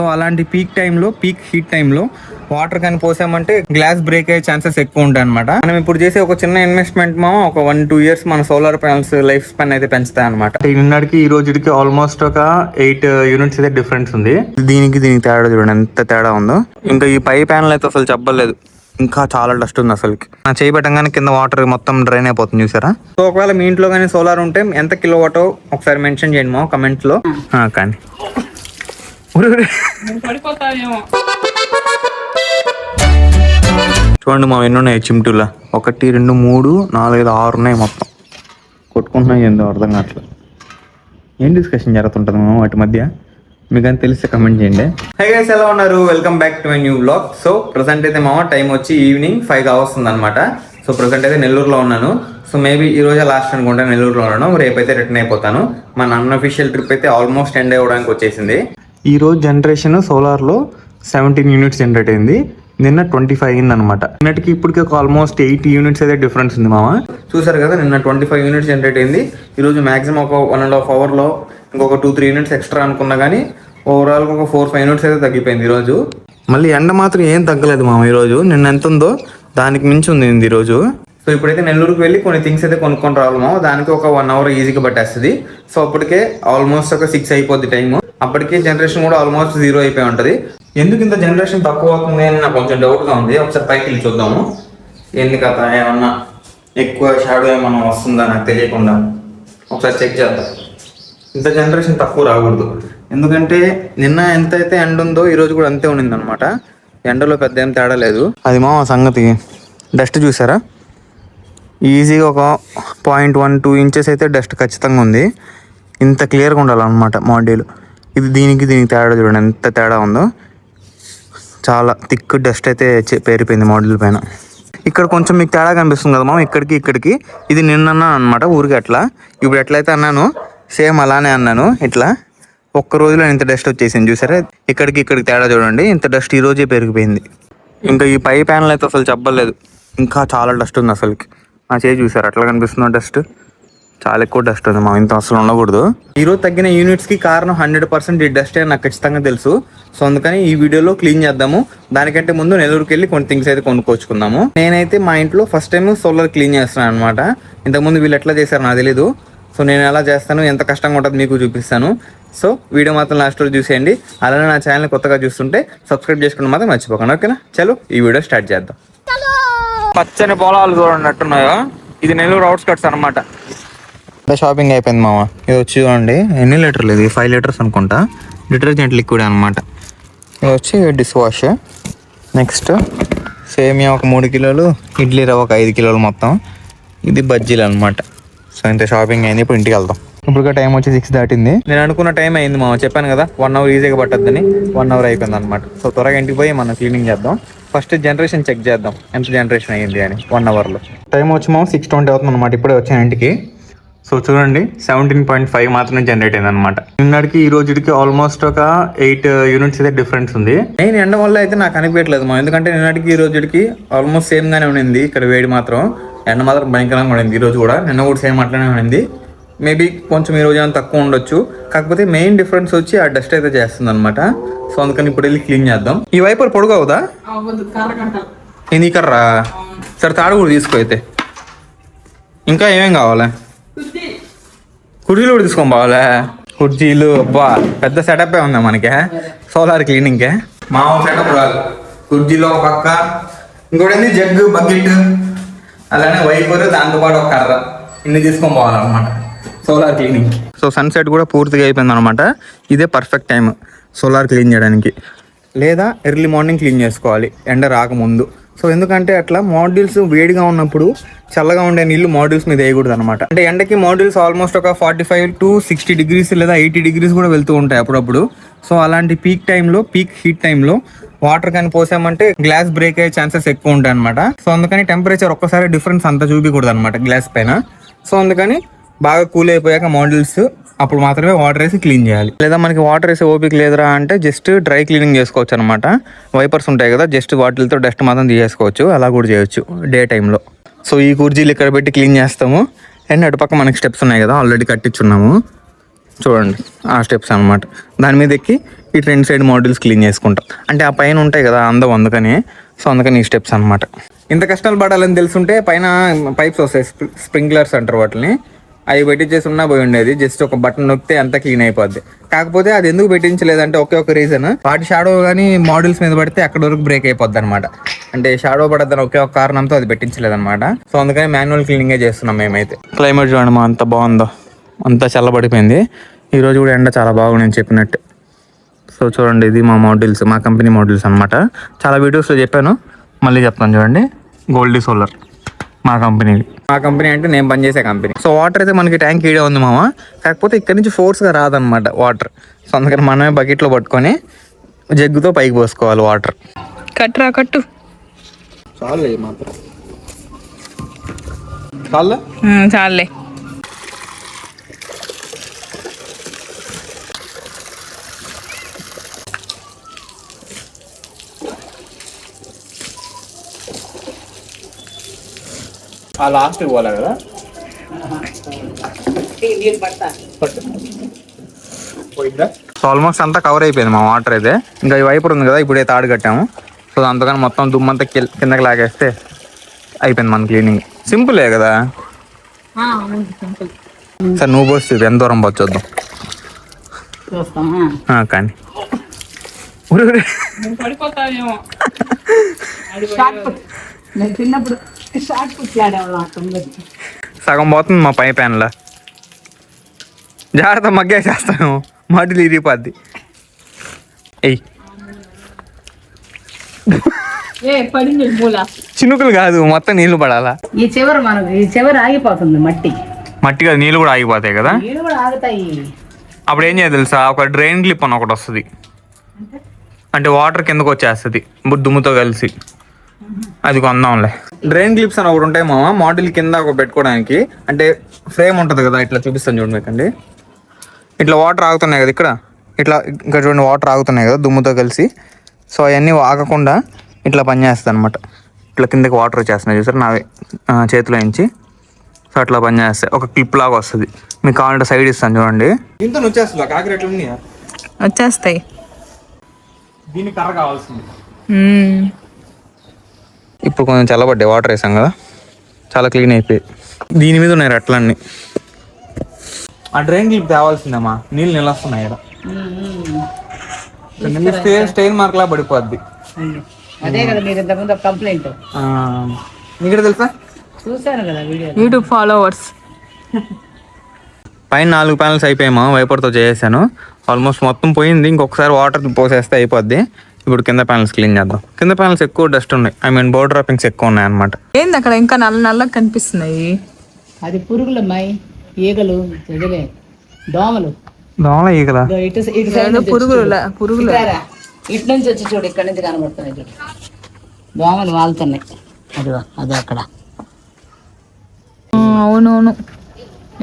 So అలాంటి peak heat టైంలో water కానీ పోసామంటే గ్లాస్ బ్రేక్ అయ్యే ఛాన్సెస్ ఎక్కువ ఉంటాయి అనమాట. మనం ఇప్పుడు చేసే ఒక చిన్న ఇన్వెస్ట్మెంట్ ఒక 1-2 years మన సోలార్ ప్యానల్స్ లైఫ్ స్పాన్ అయితే పెంచుతాయి అనమాట. నిన్నటికి ఈ రోజుకి ఆల్మోస్ట్ ఒక 8 units అయితే డిఫరెన్స్ ఉంది. దీనికి తేడా చూడండి ఎంత తేడా ఉందో. ఇంకా ఈ పై ప్యానల్ అయితే అసలు చెప్పలేదు, ఇంకా చాలా డస్ట్ ఉంది అసలుకి. చేయి పెట్టగానే కింద వాటర్ మొత్తం డ్రైన్ అయిపోతుంది చూసారా. సో ఒకవేళ మీ ఇంట్లో కానీ సోలార్ ఉంటే ఎంత కిలోవాటో ఒకసారి మెన్షన్ చేయండి కమెంట్స్ లో. కానీ చూడండి ఎన్ని ఉన్నాయి చిమ్టులా. 1 2 3 4 5 6 ఉన్నాయి మొత్తం. కొట్టుకుంటున్నాయి ఏందో అర్థం కావట్లేదు. ఏం డిస్కషన్ జరుగుతుంటుంది వాటి మధ్య, మీకు అని తెలిస్తే కమెంట్ చేయండి. హై గైస్, ఎలా ఉన్నారు? Welcome back to my new blog. So present అయితే టైం వచ్చి ఈవినింగ్ 5 కావస్తుంది అనమాట. సో ప్రజెంట్ అయితే నెల్లూరులో ఉన్నాను. సో మేబీ ఈ రోజే లాస్ట్ అనుకుంటా నెల్లూరులో ఉన్నాను. రేపైతే రిటర్న్ అయిపోతాను. మన అన్అఫీషియల్ ట్రిప్ అయితే ఆల్మోస్ట్ ఎండ్ అవ్వడానికి వచ్చేసింది. ఈ రోజు జనరేషన్ సోలార్లో 17 units జనరేట్ అయింది. నిన్న 25 అయింది అనమాట. నిన్నటికి ఇప్పటికి ఒక ఆల్మోస్ట్ 8 units అయితే డిఫరెన్స్ ఉంది చూసారు కదా. నిన్న 25 units జనరేట్ అయింది. ఈరోజు మాక్సిమం ఒక 1.5 hourలో ఇంకొక 2-3 units ఎక్స్ట్రా అనుకున్నా కానీ ఓవరాల్ ఒక 4-5 units అయితే తగ్గిపోయింది ఈరోజు. మళ్ళీ ఎండ మాత్రం ఏం తగ్గలేదు ఈరోజు. నిన్న ఎంత ఉందో దానికి మించి ఉంది ఈరోజు. సో ఇప్పుడైతే నెల్లూరుకి వెళ్ళి కొన్ని థింగ్స్ అయితే కొనుక్కొని రావాలి దానికి ఒక 1 hour ఈజీగా పట్టేస్తుంది. సో అప్పటికే ఆల్మోస్ట్ ఒక 6 అయిపోద్ది టైము. అప్పటికే జనరేషన్ కూడా ఆల్మోస్ట్ 0 అయిపోయి ఉంటుంది. ఎందుకు ఇంత జనరేషన్ తక్కువ అవుతుంది అని నాకు కొంచెం డౌట్గా ఉంది. ఒకసారి పైకి వెళ్ళి చూద్దాము ఏంది కదా, ఏమన్నా ఎక్కువ షాడో ఏమన్నా వస్తుందా నాకు తెలియకుండా ఒకసారి చెక్ చేద్దాం. ఇంత జనరేషన్ తక్కువ రాకూడదు, ఎందుకంటే నిన్న ఎంత అయితే ఎండ ఉందో ఈరోజు కూడా అంతే ఉండింది అనమాట. ఎండలో పెద్ద ఏం తేడా లేదు. అది సంగతి. డస్ట్ చూసారా, ఈజీగా ఒక 0.1-2 inches అయితే డస్ట్ ఖచ్చితంగా ఉంది. ఇంత క్లియర్గా ఉండాలన్నమాట మాడ్యూల్. ఇది దీనికి తేడా చూడండి ఎంత తేడా ఉందో. చాలా థిక్ డస్ట్ అయితే పేరిపోయింది మాడ్యూల్ పైన. ఇక్కడ కొంచెం మీకు తేడా కనిపిస్తుంది కదా ఇక్కడికి ఇది నిన్న అనమాట ఊరికి అట్లా. ఇప్పుడు ఎట్లయితే అన్నాను సేమ్ అలానే అన్నాను. ఇట్లా ఒక్క రోజులో ఇంత డస్ట్ వచ్చేసింది చూసారా. ఇక్కడికి తేడా చూడండి, ఇంత డస్ట్ ఈ రోజే పెరిగిపోయింది. ఇంకా ఈ పై ప్యానల్ అయితే అసలు చెప్పలేదు, ఇంకా చాలా డస్ట్ ఉంది అసలుకి. నా చేయి చూసారు అట్లా కనిపిస్తుంది డస్ట్. చాలా ఎక్కువ డస్ట్ ఉంది ఇంత అసలు ఉండకూడదు. ఈరోజు తగ్గిన యూనిట్స్కి కారణం 100% ఈ డస్ట్ అని నాకు ఖచ్చితంగా తెలుసు. సో అందుకని ఈ వీడియోలో క్లీన్ చేద్దాము. దానికంటే ముందు నెల్లూరుకి వెళ్ళి కొన్ని థింగ్స్ అయితే కొనుక్కొచ్చుకుందాము. నేనైతే మా ఇంట్లో ఫస్ట్ టైం సోలార్ క్లీన్ చేస్తున్నాను అనమాట. ఇంతకుముందు వీళ్ళు ఎట్లా చేశారు నాకు తెలీదు. సో నేను ఎలా చేస్తాను, ఎంత కష్టంగా ఉంటుంది మీకు చూపిస్తాను. సో వీడియో మాత్రం లాస్ట్ రోజు చూసేయండి. అలానే నా ఛానల్ కొత్తగా చూస్తుంటే సబ్స్క్రైబ్ చేసుకుని మాత్రం మర్చిపోకండి, ఓకేనా? చలో ఈ వీడియో స్టార్ట్ చేద్దాం. పచ్చని పొలాలు చూడండి. ఇది నెల్లూరు అవుట్స్కట్స్ అనమాట. షాపింగ్ అయిపోయింది ఇది వచ్చి చూడండి ఎన్ని లీటర్లు, ఇది 5 liters అనుకుంటా. డిటర్జెంట్ లిక్విడ్ అనమాట. ఇది వచ్చి డిష్ వాష్. నెక్స్ట్ సేమియా ఒక 3 kilos, ఇడ్లీ రవ్వ ఒక 5 kilos మొత్తం. ఇది బజ్జీలు అనమాట. సో ఇంత షాపింగ్ అయింది. ఇప్పుడు ఇంటికి వెళ్దాం. ఇప్పుడు టైం వచ్చి 6 దాటింది. నేను అనుకున్న టైం అయింది చెప్పాను కదా 1 hour ఈజీగా పట్టద్దని. 1 hour అయిపోయింది అనమాట. సో త్వరగా ఇంటికి పోయి మనం క్లీనింగ్ చేద్దాం. ఫస్ట్ జనరేషన్ చెక్ చేద్దాం ఎంత జనరేషన్ అయ్యింది అని 1 hourలో. టైం వచ్చి 6:20 అవుతుంది అనమాట. ఇప్పుడే వచ్చాను ఇంటికి. సో చూడండి 17.5 మాత్రమే జనరేట్ అయింది అనమాట. నిన్నటికి ఈ రోజుకి ఆల్మోస్ట్ ఒక 8 units అయితే డిఫరెన్స్ ఉంది. నేను ఎండ వల్ల అయితే నాకు అనిపించట్లేదు ఎందుకంటే నిన్నటికి ఈ రోజుకి ఆల్మోస్ట్ సేమ్ గానే ఉండింది. ఇక్కడ వేడి మాత్రం ఎండ మాత్రం భయంకరంగా ఉండింది. ఈ రోజు కూడా నిన్న కూడా సేమ్ అట్లనే ఉండింది. మేబీ కొంచెం ఈ రోజు ఏమైనా తక్కువ ఉండొచ్చు. కాకపోతే మెయిన్ డిఫరెన్స్ వచ్చి ఆ డస్ట్ అయితే చేస్తుంది అనమాట. సో అందుకని ఇప్పుడు వెళ్ళి క్లీన్ చేద్దాం. ఈ వైపర్ పొడుగు అవుదా కర్రా? సరే తాడు కూడా తీసుకో అయితే. ఇంకా ఏమేం కావాలా? కుర్చీలు కూడా తీసుకొని పోవాలా? కుర్చీలు అబ్బా పెద్ద సెటప్ ఉందా మనకి సోలార్ క్లీనింగ్కే. మామూలు సెటప్ కాదు. కుర్చీలో ఒక పక్క, ఇంకోటి జగ్గు, బకెట్, అలానే వైపర్, దాంతోపాటు ఒక కర్ర, ఇన్ని తీసుకొని పోవాలన్నమాట సోలార్ క్లీనింగ్. సో సన్సెట్ కూడా పూర్తిగా అయిపోయింది అనమాట. ఇదే పర్ఫెక్ట్ టైం సోలార్ క్లీన్ చేయడానికి. లేదా ఎర్లీ మార్నింగ్ క్లీన్ చేసుకోవాలి ఎండ రాకముందు. సో ఎందుకంటే అట్లా మాడ్యూల్స్ వేడిగా ఉన్నప్పుడు చల్లగా ఉండే నీళ్ళు మాడ్యూల్స్ మీద వేయకూడదు అనమాట. అంటే ఎండకి మాడ్యూల్స్ ఆల్మోస్ట్ ఒక 45 to 60 degrees లేదా 80 degrees కూడా వెళ్తూ ఉంటాయి అప్పుడప్పుడు. సో అలాంటి పీక్ హీట్ టైంలో వాటర్ కానీ పోసామంటే గ్లాస్ బ్రేక్ అయ్యే ఛాన్సెస్ ఎక్కువ ఉంటాయి అనమాట. సో అందుకని టెంపరేచర్ ఒక్కసారి డిఫరెన్స్ అంతా చూపించకూడదు అనమాట గ్లాస్ పైన. సో అందుకని బాగా కూల్ అయిపోయాక మాడ్యూల్స్ అప్పుడు మాత్రమే వాటర్ వేసి క్లీన్ చేయాలి. లేదా మనకి వాటర్ వేసి ఓపిక లేదురా అంటే జస్ట్ డ్రై క్లీనింగ్ చేసుకోవచ్చు అనమాట. వైపర్స్ ఉంటాయి కదా, జస్ట్ వాటితో డస్ట్ మాత్రం తీసేసుకోవచ్చు. అలా కూడా చేయొచ్చు డే టైంలో. సో ఈ కుర్చీలు ఇక్కడ పెట్టి క్లీన్ చేస్తాము. అండ్ అటుపక్క మనకి స్టెప్స్ ఉన్నాయి కదా, ఆల్రెడీ కట్టించున్నాము చూడండి. ఆ స్టెప్స్ అనమాట. దాని మీద ఎక్కి ఇటు రెండు సైడ్ మాడ్యూల్స్ క్లీన్ చేసుకుంటా. అంటే ఆ పైన ఉంటాయి కదా అందం, అందుకని సో అందుకని ఈ స్టెప్స్ అనమాట. ఇంత కష్టాలు పడాలని తెలుసుంటే పైన పైప్స్ వస్తాయి, స్ప్రింక్లర్స్ అంటారు వాటిని, అవి పెట్టించేసి ఉన్నా పోయి ఉండేది. జస్ట్ ఒక బటన్ నొక్కితే అంతా క్లీన్ అయిపోద్ది. కాకపోతే అది ఎందుకు పెట్టించలేదంటే ఒకే ఒక రీజన్, వాటి షాడో కానీ మాడ్యూల్స్ మీద పడితే అక్కడ వరకు బ్రేక్ అయిపోద్ది అనమాట. అంటే షాడో పడద్దని ఒకే ఒక కారణంతో అది పెట్టించలేదన్నమాట. సో అందుకని మాన్యువల్ క్లీనింగే చేస్తున్నాం మేమైతే. క్లైమేట్ చూడండి మా అంత బాగుందో, అంతా చల్లబడిపోయింది. ఈరోజు కూడా ఎండ చాలా బాగుంది నేను చెప్పినట్టు. సో చూడండి, ఇది మా మాడ్యూల్స్, మా కంపెనీ మాడ్యూల్స్ అనమాట. చాలా వీడియోస్లో చెప్పాను, మళ్ళీ చెప్తాను చూడండి. గోల్డీ సోలార్ మా కంపెనీ. మా కంపెనీ అంటే నేను పనిచేసే కంపెనీ. సో వాటర్ అయితే మనకి ట్యాంక్ ఈడే ఉంది మామ, కాకపోతే ఇక్కడ నుంచి ఫోర్స్గా రాదనమాట వాటర్. సో అందుకని మనమే బకెట్లో పట్టుకొని జగ్గుతో పైకి పోసుకోవాలి వాటర్. కట్టురా కట్టు. చాలే మాత్రం, చాలే చాలే. లాస్ట్ పోలే కదా, సో ఆల్మోస్ట్ అంతా కవర్ అయిపోయింది మా వాటర్ అయితే. ఇంకా ఈ వైపర్ ఉంది కదా, ఇప్పుడే తాడు కట్టాము. సో అందుకని మొత్తం దుమ్మంతా కిందకి లాగేస్తే అయిపోయింది మన క్లీనింగ్. సింపులే కదా సార్. నువ్వు పోసి చూపి ఎంత దూరం పోవచ్చు చూద్దాం. కానీ సగం పోతుంది మా పై ప్యాన్లో. జాగ్రత్త మగ్గేసేస్తాను, మాటిలు ఇరిగిపోద్ది. ఎయ్ చినుకులు కాదు, మొత్తం నీళ్లు పడాలా. ఈ చివరి ఆగిపోతుంది మట్టి కదా, నీళ్ళు కూడా ఆగిపోతాయి కదా. నీళ్ళు కూడా ఆగుతాయి. అప్పుడు ఏం చేయాలి తెలుసా, ఒక డ్రైన్ క్లిప్ అని ఒకటి వస్తుంది. అంటే వాటర్ కిందకు వచ్చేస్తుంది దుమ్ముతో కలిసి, అది కొందాంలే. డ్రైన్ క్లిప్స్ అని ఒకటి ఉంటాయి మామ, మాడ్యూల్ కింద ఒక పెట్టుకోవడానికి. అంటే ఫ్రేమ్ ఉంటుంది కదా, ఇట్లా చూపిస్తాను చూడండి. ఇట్లా వాటర్ ఆగుతున్నాయి కదా ఇక్కడ, ఇట్లా ఇంకా చూడండి వాటర్ ఆగుతున్నాయి కదా దుమ్ముతో కలిసి. సో అవన్నీ ఆగకుండా ఇట్లా పనిచేస్తుంది అనమాట. ఇట్లా కిందకి వాటర్ వచ్చేస్తున్నాయి చూసారు నావే చేతిలో నుంచి. సో అట్లా పనిచేస్తాయి, ఒక క్లిప్ లాగా వస్తుంది. మీకు కావాలంటే సైడ్ ఇస్తాను చూడండి. ఇంత వచ్చేస్తుంది కాకర వచ్చేస్తాయి. దీనికి కర్ర కావాల్సింది. ఇప్పుడు కొంచెం చల్లబడ్డాయి, వాటర్ వేసాం కదా, చాలా క్లీన్ అయిపోయి. దీని మీద ఉన్నాయి అట్లన్నీ. ఆ డ్రైన్ క్లిప్ తేవాల్సిందమ్మా, నీళ్ళు నిలస్తున్నాయి ఇక్కడ. నిలిస్తే స్టెయిన్ మార్క్ లా పడిపోద్ది. అదే కదా మీరు ఇంతకుముందు కంప్లైంట్ నీకు తెలుసా, చూసాను కదా వీడియో. YouTube followers. పైన 4 ప్యానల్స్ అయిపోయామా, వైపర్తో చేసాను. ఆల్మోస్ట్ మొత్తం పోయింది. ఇంకొకసారి వాటర్ పోసేస్తే అయిపోద్ది. ఇప్పుడు కింద ప్యానల్స్ క్లీన్ చేద్దాం. కింద ప్యానల్స్ ఎక్కువ డస్ట్ ఉన్నాయి, ఐ మీన్ బోర్డర్ డ్రాపింగ్స్ ఎక్కువ ఉన్నాయి అనమాట. ఏంది అక్కడ ఇంకా నల్ల నల్లగా కనిపిస్తున్నాయి? అది పురుగులు అమ్మాయి, ఈగలు, దోమలు. ఈగలా? పురుగులు ఇటు నుంచి వచ్చి చూడు, ఇక్కడ నుంచి కనబడుతున్నాయి చూడు, దోమలు వాళ్తున్నాయి. అది అక్కడ. అవునవును,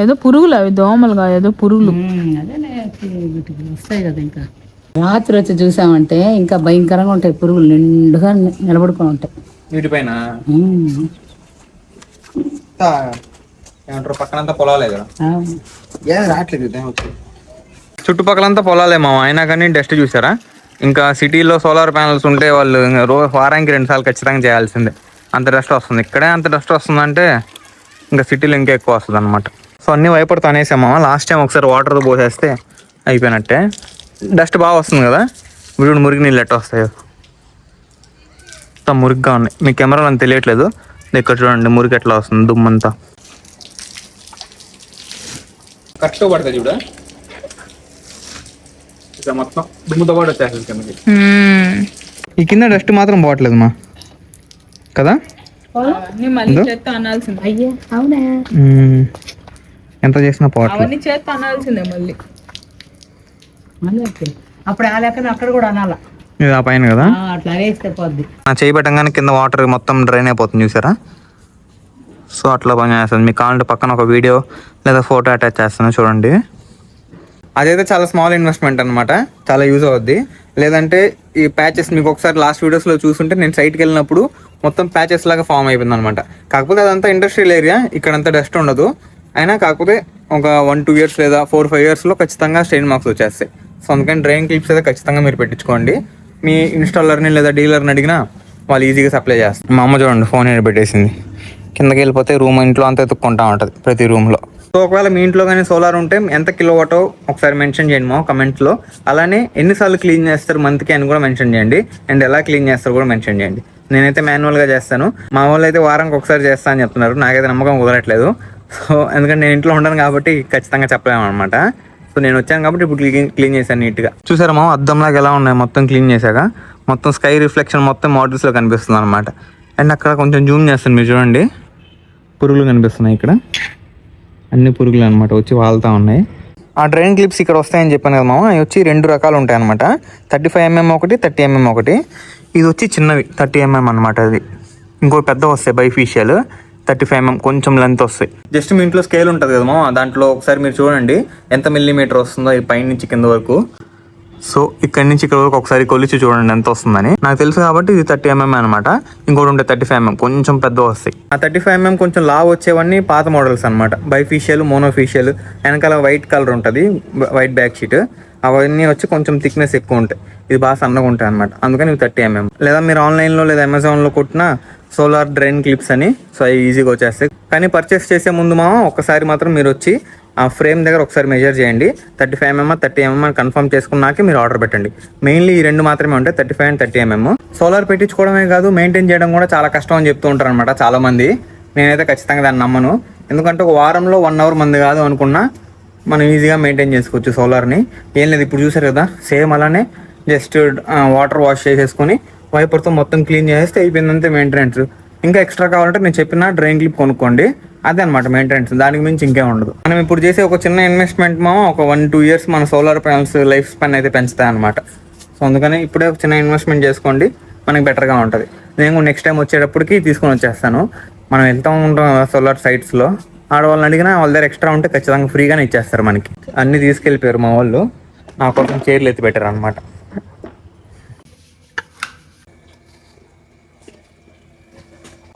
ఏదో పురుగులు, అవి దోమలుగా ఏదో పురుగులు. అదే వస్తాయి కదా. ఇంకా రాత్రి వచ్చి చూసామంటే ఇంకా భయంకరంగా ఉంటాయి పురుగులు, నిండుగా నిలబడుకొని ఉంటాయి వీటిపైన. పక్కనంతా పొలాలే కదా, రావట్లేదు. చుట్టుపక్కలంతా పొలాలే మామ, అయినా కానీ డస్ట్ చూసారా. ఇంకా సిటీలో సోలార్ ప్యానల్స్ ఉంటే వాళ్ళు వారానికి 2 సార్లు ఖచ్చితంగా చేయాల్సిందే, అంత డస్ట్ వస్తుంది. ఇక్కడే అంత డస్ట్ వస్తుందంటే ఇంకా సిటీలో ఇంకా ఎక్కువ వస్తుంది అనమాట. సో అన్ని వైపర్తో అనేసామా. లాస్ట్ టైం ఒకసారి వాటర్తో పోసేస్తే అయిపోయినట్టే. డస్ట్ బాగా వస్తుంది కదా, వీడు మురికి నీళ్ళు ఎట్లా వస్తాయో అంతా మురిగ్గా ఉన్నాయి. మీ కెమెరాలో అని తెలియట్లేదు, ఇక్కడ చూడండి మురికి ఎట్లా వస్తుంది, దుమ్మంతా కరెక్ట్గా పడుతుంది చూడ. మొత్తం దుమ్ముతో పాటు వచ్చేస్తుంది కిందకి. ఈ కింద డస్ట్ మాత్రం పోవట్లేదు మా కదా. ఎంత చేసినా పోవట్లేదు. అప్పుడు ఆ లెక్కన అక్కడ కూడా అనాలా, ఆ పైన కదా, అట్లా వేస్తే పోద్ది. చేయి పెట్టంగానే కింద వాటర్ మొత్తం డ్రైన్ అయిపోతుంది చూసారా. సో అట్లా పని చేస్తుంది. మీకు కావాలంటే పక్కన ఒక వీడియో లేదా ఫోటో అటాచ్ చేస్తాను చూడండి. అదైతే చాలా స్మాల్ ఇన్వెస్ట్మెంట్ అనమాట, చాలా యూజ్ అవుద్ది. లేదంటే ఈ ప్యాచెస్ మీకు ఒకసారి లాస్ట్ వీడియోస్లో చూస్తుంటే నేను సైట్కి వెళ్ళినప్పుడు మొత్తం ప్యాచెస్ లాగా ఫామ్ అయిపోయింది అనమాట. కాకపోతే అదంతా ఇండస్ట్రియల్ ఏరియా, ఇక్కడంతా డస్ట్ ఉండదు. అయినా కాకపోతే ఒక 1-2 ఇయర్స్ లేదా 4-5 ఇయర్స్లో ఖచ్చితంగా స్టెయిన్ మార్క్స్ వచ్చేస్తాయి. సో అందుకని డ్రైన్ క్లిప్స్ అయితే ఖచ్చితంగా మీరు పెట్టించుకోండి. మీ ఇన్స్టాలర్ని లేదా డీలర్ని అడిగినా వాళ్ళు ఈజీగా సప్లై చేస్తారు. మా అమ్మ చూడండి ఫోన్ ఏడు పెట్టేసింది, కిందకి వెళ్ళిపోతే రూమ్ ఇంట్లో అంతా ఎత్తుక్కుంటా ఉంటుంది ప్రతి రూమ్లో. సో ఒకవేళ మీ ఇంట్లో కానీ సోలార్ ఉంటే ఎంత కిలోవాటో ఒకసారి మెన్షన్ చేయండి మా కమెంట్స్లో. అలానే ఎన్నిసార్లు క్లీన్ చేస్తారు మంత్కి అని కూడా మెన్షన్ చేయండి. అండ్ ఎలా క్లీన్ చేస్తారు కూడా మెన్షన్ చేయండి. నేనైతే మాన్యువల్గా చేస్తాను, మా వాళ్ళు అయితే వారానికి ఒకసారి చేస్తా అని చెప్తున్నారు. నాకైతే నమ్మకం కుదరట్లేదు. సో ఎందుకంటే నేను ఇంట్లో ఉండను కాబట్టి ఖచ్చితంగా చెప్పలేము అనమాట. సో నేను వచ్చాను కాబట్టి ఇప్పుడు క్లీన్ చేశాను నీట్గా. చూసారా మా అద్దంలాగా ఎలా ఉన్నాయి మొత్తం క్లీన్ చేశాక. మొత్తం స్కై రిఫ్లెక్షన్ మొత్తం మోడల్స్లో కనిపిస్తుంది అనమాట. అండ్ అక్కడ కొంచెం జూమ్ చేస్తాను మీరు చూడండి, పురుగులు కనిపిస్తున్నాయి ఇక్కడ, అన్ని పురుగులు అనమాట వచ్చి వాళ్తా ఉన్నాయి. ఆ డ్రైన్ క్లిప్స్ ఇక్కడ వస్తాయని చెప్పాను కదా మామ, అవి వచ్చి 2 రకాలు ఉంటాయి అనమాట. 35mm ఒకటి, 30mm ఒకటి. ఇది వచ్చి చిన్నవి 30mm అనమాట. అది ఇంకో పెద్ద వస్తాయి బైఫిషియల్ 35mm, కొంచెం లెంత్ వస్తాయి. జస్ట్ మీ ఇంట్లో స్కేల్ ఉంటుంది కదా మామ, దాంట్లో ఒకసారి మీరు చూడండి ఎంత మిల్లీమీటర్ వస్తుందో ఈ పై నుంచి కింద వరకు. సో ఇక్కడి నుంచి ఇక్కడ వరకు ఒకసారి కొలిచి చూడండి ఎంత వస్తుందని. నాకు తెలుసు కాబట్టి ఇది 30mm అనమాట. ఇంకోటి ఉంటే 35mm, కొంచెం పెద్ద వస్తాయి. ఆ 35mm కొంచెం లావ్ వచ్చేవన్నీ పాత మోడల్స్ అనమాట. బైఫిషియల్, మోనోఫిషియల్, వెనకాల వైట్ కలర్ ఉంటుంది, వైట్ బ్యాక్ షీట్. అవన్నీ వచ్చి కొంచెం థిక్నెస్ ఎక్కువ ఉంటాయి. ఇది బాగా సన్నగా ఉంటాయి అనమాట, అందుకని ఇవి 30mm. లేదా మీరు ఆన్లైన్లో లేదా అమెజాన్లో కొట్టిన సోలార్ డ్రైన్ క్లిప్స్ అని, సో అవి ఈజీగా వచ్చేస్తాయి. కానీ పర్చేస్ చేసే ముందు ఒక్కసారి మాత్రం మీరు వచ్చి ఆ ఫ్రేమ్ దగ్గర ఒకసారి మెజర్ చేయండి. 35mm 30mm అని కన్ఫర్మ్ చేసుకున్నాకే మీరు ఆర్డర్ పెట్టండి. మెయిన్లీ ఈ 2 మాత్రమే ఉంటాయి, 35 and 30mm. సోలార్ పెట్టించుకోవడమే కాదు, మెయింటైన్ చేయడం కూడా చాలా కష్టం అని చెప్తూ ఉంటారు అనమాట చాలామంది. నేనైతే ఖచ్చితంగా దాన్ని నమ్మను. ఎందుకంటే ఒక వారంలో 1 hour మంది కాదు అనుకున్నా మనం ఈజీగా మెయింటైన్ చేసుకోవచ్చు సోలార్ని. ఏం లేదు, ఇప్పుడు చూసారు కదా సేమ్ అలానే జస్ట్ వాటర్ వాష్ చేసేసుకొని వైపర్తో మొత్తం క్లీన్ చేస్తే అయిపోయిందంతే మెయింటెనెన్స్. ఇంకా ఎక్స్ట్రా కావాలంటే నేను చెప్పిన డ్రైన్ క్లిప్ కొనుక్కోండి, అదే అనమాట మెయింటెనెన్స్. దానికి మించి ఇంకేం ఉండదు. మనం ఇప్పుడు చేసే ఒక చిన్న ఇన్వెస్ట్మెంట్ ఒక 1-2 years మన సోలార్ ప్యానల్స్ లైఫ్ స్పాన్ అయితే పెంచుతాయి అనమాట. సో అందుకని ఇప్పుడే ఒక చిన్న ఇన్వెస్ట్మెంట్ చేసుకోండి, మనకి బెటర్గా ఉంటుంది. నేను నెక్స్ట్ టైం వచ్చేటప్పటికి తీసుకొని వచ్చేస్తాను. మనం వెళ్తూ ఉంటాం సోలార్ సైట్స్లో, ఆడవాళ్ళని అడిగినా వాళ్ళ దగ్గర ఎక్స్ట్రా ఉంటే ఖచ్చితంగా ఫ్రీగానే ఇచ్చేస్తారు మనకి. అన్నీ తీసుకెళ్ళిపోయారు మా వాళ్ళు, నా కోసం చైర్లు ఎత్తి పెట్టారు అనమాట.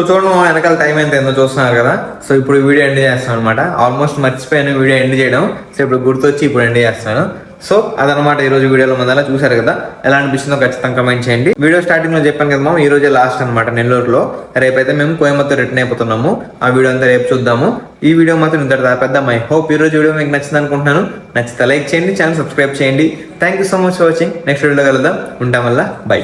చూడండి వెనకాల టైం ఎంత ఏందో చూస్తున్నారు కదా. సో ఇప్పుడు వీడియో ఎండ్ చేస్తాను అనమాట. ఆల్మోస్ట్ మర్చిపోయాను వీడియో ఎండ్ చేయడం. సో ఇప్పుడు గుర్తొచ్చి ఇప్పుడు ఎండ్ చేస్తాను. సో అదనమాట ఈరోజు వీడియోలో మొదల చూసారు కదా. ఎలా అనిపిస్తుందో ఖచ్చితంగా కమెంట్ చేయండి. వీడియో స్టార్టింగ్ లో చెప్పాను కదా ఈ రోజే లాస్ట్ అనమాట నెల్లూరులో. రేపైతే మేము కోయంబత్తూర్ రిటర్న్ అయిపోతున్నాము. ఆ వీడియో అంతా రేపు చూద్దాము. ఈ వీడియో మాత్రం ఇంత పెద్ద ఐ హోప్ ఈ రోజు వీడియో మీకు నచ్చింది అనుకుంటున్నాను. నచ్చితే లైక్ చేయండి, ఛానల్ సబ్స్క్రైబ్ చేయండి. Thank you so much for watching. Next వీడియోలో కలుద్దాం. ఉంటాం వల్ల బై.